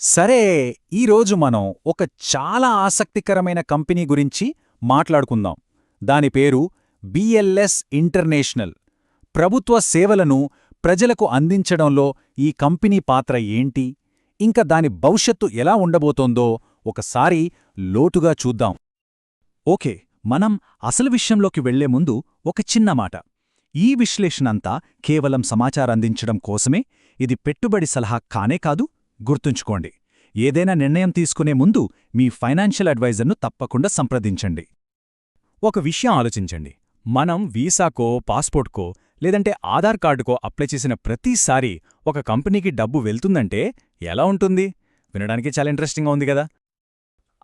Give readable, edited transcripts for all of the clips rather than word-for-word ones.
సరే, ఈరోజు మనం ఒక చాలా ఆసక్తికరమైన కంపెనీ గురించి మాట్లాడుకుందాం. దాని పేరు బిఎల్ఎస్ ఇంటర్నేషనల్. ప్రభుత్వ సేవలను ప్రజలకు అందించడంలో ఈ కంపెనీ పాత్ర ఏంటి, ఇంకా దాని భవిష్యత్తు ఎలా ఉండబోతోందో ఒకసారి లోతుగా చూద్దాం. ఓకే, మనం అసలు విషయంలోకి వెళ్లే ముందు ఒక చిన్న మాట. ఈ విశ్లేషణంతా కేవలం సమాచారందించడం కోసమే. ఇది పెట్టుబడి సలహా కానే కాదు. గుర్తుంచుకోండి, ఏదైనా నిర్ణయం తీసుకునే ముందు మీ ఫైనాన్షియల్ అడ్వైజర్ను తప్పకుండా సంప్రదించండి. ఒక విషయం ఆలోచించండి. మనం వీసాకో, పాస్పోర్ట్కో లేదంటే ఆధార్ కార్డుకో అప్లై చేసిన ప్రతిసారీ ఒక కంపెనీకి డబ్బు వెళ్తుందంటే ఎలా ఉంటుంది? వినడానికి చాలా ఇంట్రెస్టింగ్గా ఉంది కదా.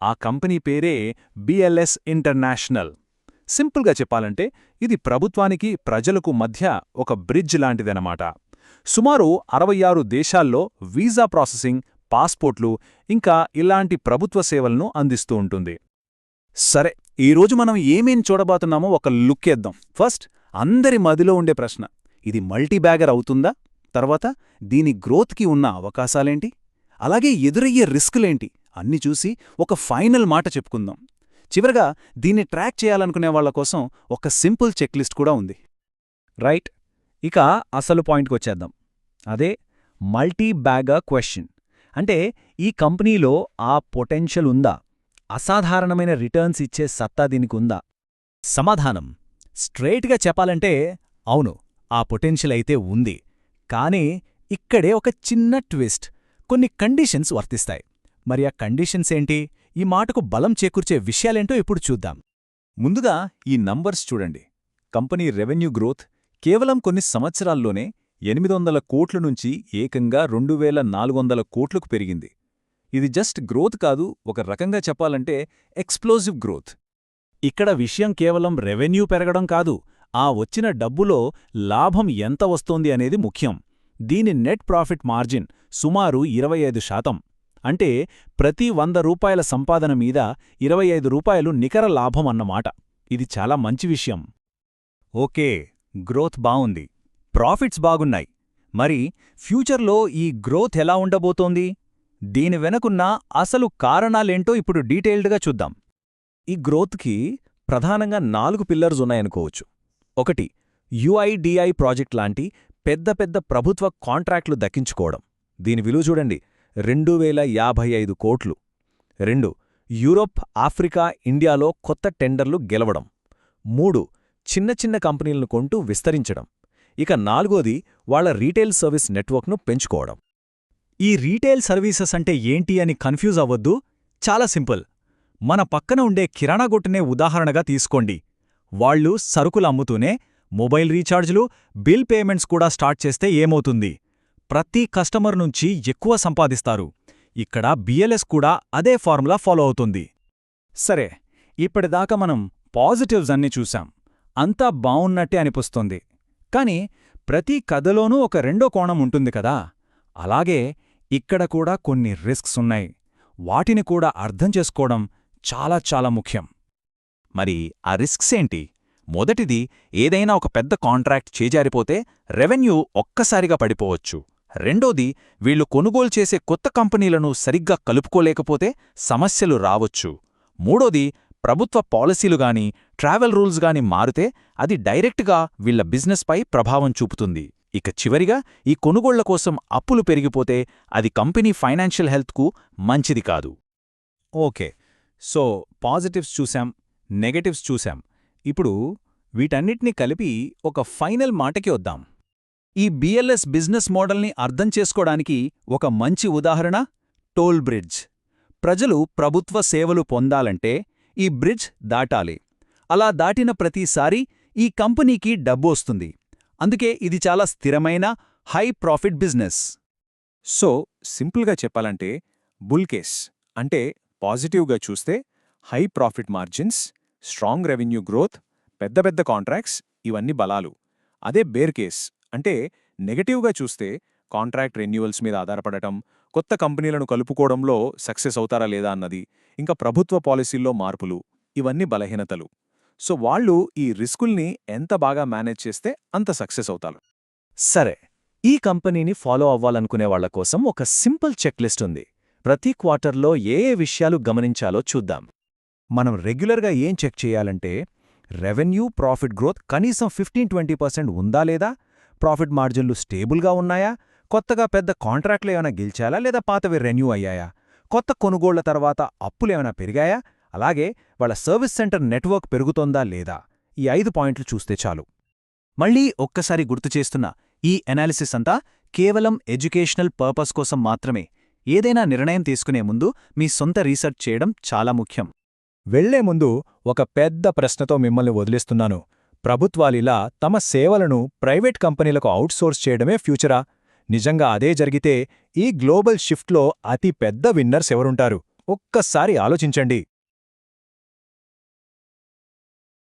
ఆ కంపెనీ పేరే బిఎల్ఎస్ ఇంటర్నేషనల్. సింపుల్గా చెప్పాలంటే ఇది ప్రభుత్వానికి, ప్రజలకు మధ్య ఒక బ్రిడ్జ్ లాంటిదన్నమాట. సుమారు 66 దేశాల్లో వీసా ప్రాసెసింగ్, పాస్పోర్ట్లు, ఇంకా ఇలాంటి ప్రభుత్వ సేవలను అందిస్తూ ఉంటుంది. సరే, ఈరోజు మనం ఏమేం చూడబోతున్నామో ఒక లుక్కేద్దాం. ఫస్ట్, అందరి మదిలో ఉండే ప్రశ్న: ఇది మల్టీబ్యాగర్ అవుతుందా? తర్వాత, దీని గ్రోత్కి ఉన్న అవకాశాలేంటి? అలాగే ఎదురయ్యే రిస్కులేంటి? అన్ని చూసి ఒక ఫైనల్ మాట చెప్పుకుందాం. చివరగా, దీన్ని ట్రాక్ చేయాలనుకునే వాళ్ల కోసం ఒక సింపుల్ చెక్లిస్ట్ కూడా ఉంది. రైట్, ఇక అసలు పాయింట్కొచ్చేద్దాం. అదే మల్టీబ్యాగర్ క్వశ్చన్. అంటే ఈ కంపెనీలో ఆ పొటెన్షియల్ ఉందా? అసాధారణమైన రిటర్న్స్ ఇచ్చే సత్తా దీనికుందా? సమాధానం స్ట్రెయిట్గా చెప్పాలంటే అవును, ఆ పొటెన్షియల్ అయితే ఉంది. కానీ ఇక్కడే ఒక చిన్న ట్విస్ట్. కొన్ని కండిషన్స్ వర్తిస్తాయి. మరి ఆ కండిషన్స్ ఏంటి? ఈ మాటకు బలం చేకూర్చే విషయాలేంటో ఇప్పుడు చూద్దాం. ముందుగా ఈ నంబర్స్ చూడండి. కంపెనీ రెవెన్యూ గ్రోత్ కేవలం కొన్ని సంవత్సరాల్లోనే 800 కోట్ల నుంచి ఏకంగా 2400 కోట్లకు పెరిగింది. ఇది జస్ట్ గ్రోత్ కాదు, ఒక రకంగా చెప్పాలంటే ఎక్స్ప్లోజివ్ గ్రోత్. ఇక్కడ విషయం కేవలం రెవెన్యూ పెరగడం కాదు, ఆ వచ్చిన డబ్బులో లాభం ఎంత వస్తోంది అనేది ముఖ్యం. దీని నెట్ ప్రాఫిట్ మార్జిన్ సుమారు 25%. అంటే ప్రతి 100 రూపాయల సంపాదన మీద 25 రూపాయలు నికర లాభం అన్నమాట. ఇది చాలా మంచి విషయం. ఓకే, గ్రోత్ బావుంది, ప్రాఫిట్స్ బాగున్నాయి. మరి ఫ్యూచర్లో ఈ గ్రోత్ ఎలా ఉండబోతోంది? దీని వెనకున్న అసలు కారణాలేంటో ఇప్పుడు డీటెయిల్డ్గా చూద్దాం. ఈ గ్రోత్కి ప్రధానంగా 4 పిల్లర్స్ ఉన్నాయనుకోవచ్చు. ఒకటి, యుఐడిఐ ప్రాజెక్ట్ లాంటి పెద్ద పెద్ద ప్రభుత్వ కాంట్రాక్టులు దక్కించుకోవడం. దీని విలువ చూడండి, 2055 కోట్లు. 2, యూరోప్, ఆఫ్రికా, ఇండియాలో కొత్త టెండర్లు గెలవడం. 3, చిన్న చిన్న కంపెనీలను కొంటూ విస్తరించడం. ఇక 4ది, వాళ్ల రీటైల్ సర్వీస్ నెట్వర్క్ను పెంచుకోవడం. ఈ రీటైల్ సర్వీసెస్ అంటే ఏంటి అని కన్ఫ్యూజ్ అవ్వద్దు. చాలా సింపుల్. మన పక్కన ఉండే కిరాణా కొట్టునే ఉదాహరణగా తీసుకోండి. వాళ్లు సరుకులు అమ్ముతూనే మొబైల్ రీఛార్జ్లు, బిల్ పేమెంట్స్ కూడా స్టార్ట్ చేస్తే ఏమవుతుంది? ప్రతి కస్టమర్ నుంచి ఎక్కువ సంపాదిస్తారు. ఇక్కడ బిఎల్ఎస్ కూడా అదే ఫార్ములా ఫాలో అవుతుంది. సరే, ఇప్పటిదాకా మనం పాజిటివ్స్ అన్ని చూశాం. అంతా బావున్నట్టే అనిపిస్తోంది. కాని ప్రతి కథలోనూ ఒక రెండో కోణం ఉంటుంది కదా. అలాగే ఇక్కడ కూడా కొన్ని రిస్క్స్ ఉన్నాయి. వాటిని కూడా అర్థం చేసుకోవడం చాలా చాలా ముఖ్యం. మరి ఆ రిస్క్స్ ఏంటి? మొదటిది, ఏదైనా ఒక పెద్ద కాంట్రాక్ట్ చేజారిపోతే రెవెన్యూ ఒక్కసారిగా పడిపోవచ్చు. రెండోది, వీళ్లు కొనుగోలు చేసే కొత్త కంపెనీలను సరిగ్గా కలుపుకోలేకపోతే సమస్యలు రావచ్చు. మూడోది, ప్రభుత్వ పాలసీలుగాని, ట్రావెల్ రూల్స్గాని మారితే అది డైరెక్ట్గా వీళ్ల బిజినెస్పై ప్రభావం చూపుతుంది. ఇక చివరిగా, ఈ కొనుగోళ్ల కోసం అప్పులు పెరిగిపోతే అది కంపెనీ ఫైనాన్షియల్ హెల్త్కు మంచిది కాదు. ఓకే, సో పాజిటివ్స్ చూశాం, నెగటివ్స్ చూశాం. ఇప్పుడు వీటన్నిటినీ కలిపి ఒక ఫైనల్ మాటకి వద్దాం. ఈ బిఎల్ఎస్ బిజినెస్ మోడల్ని అర్థం చేసుకోవడానికి ఒక మంచి ఉదాహరణ టోల్ బ్రిడ్జ్. ప్రజలు ప్రభుత్వ సేవలు పొందాలంటే ఈ బ్రిడ్జ్ దాటాలి. అలా దాటిన ప్రతిసారీ ఈ కంపెనీకి డబ్బు వస్తుంది. అందుకే ఇది చాలా స్థిరమైన, హై ప్రాఫిట్ బిజినెస్. సో సింపుల్గా చెప్పాలంటే బుల్ కేస్ అంటే పాజిటివ్గా చూస్తే high profit margins, strong revenue growth, పెద్ద పెద్ద కాంట్రాక్ట్స్, ఇవన్నీ బలాలు. అదే బేర్ కేస్ అంటే నెగటివ్గా చూస్తే కాంట్రాక్ట్ రెన్యువల్స్ మీద ఆధారపడటం, కొత్త కంపెనీలను కలుపుకోవడంలో సక్సెస్ అవుతారా లేదా అన్నది, ఇంకా ప్రభుత్వ పాలసీల్లో మార్పులు, ఇవన్నీ బలహీనతలు. సో వాళ్ళు ఈ రిస్కుల్ని ఎంత బాగా మేనేజ్ చేస్తే అంత సక్సెస్ అవుతారు. సరే, ఈ కంపెనీని ఫాలో అవ్వాలనుకునే వాళ్ల కోసం ఒక సింపుల్ చెక్ లిస్ట్ ఉంది. ప్రతి క్వార్టర్లో ఏ ఏ విషయాలు గమనించాలో చూద్దాం. మనం రెగ్యులర్గా ఏం చెక్ చేయాలంటే రెవెన్యూ ప్రాఫిట్ గ్రోత్ కనీసం 15-20% ఉందా లేదా, ప్రాఫిట్ మార్జిన్లు స్టేబుల్గా ఉన్నాయా, కొత్తగా పెద్ద కాంట్రాక్ట్లు ఏమైనా గెలిచాలా లేదా పాతవి రెన్యూ అయ్యాయా, కొత్త కొనుగోళ్ల తర్వాత అప్పులేమైనా పెరిగాయా, అలాగే వాళ్ళ సర్వీస్ సెంటర్ నెట్వర్క్ పెరుగుతోందా లేదా. ఈ 5 పాయింట్లు చూస్తే చాలు. మళ్ళీ ఒక్కసారి గుర్తు చేస్తున్నా, ఈ ఎనాలిసిస్ అంతా కేవలం ఎడ్యుకేషనల్ పర్పస్ కోసం మాత్రమే. ఏదైనా నిర్ణయం తీసుకునే ముందు మీ సొంత రీసెర్చ్ చేయడం చాలా ముఖ్యం. వెళ్లే ముందు ఒక పెద్ద ప్రశ్నతో మిమ్మల్ని వదిలేస్తున్నాను. ప్రభుత్వాలిలా తమ సేవలను ప్రైవేట్ కంపెనీలకు అవుట్సోర్స్ చేయడమే ఫ్యూచరా? నిజంగా అదే జరిగితే ఈ గ్లోబల్ షిఫ్ట్లో అతి పెద్ద విన్నర్స్ ఎవరుంటారు? ఒక్కసారి ఆలోచించండి.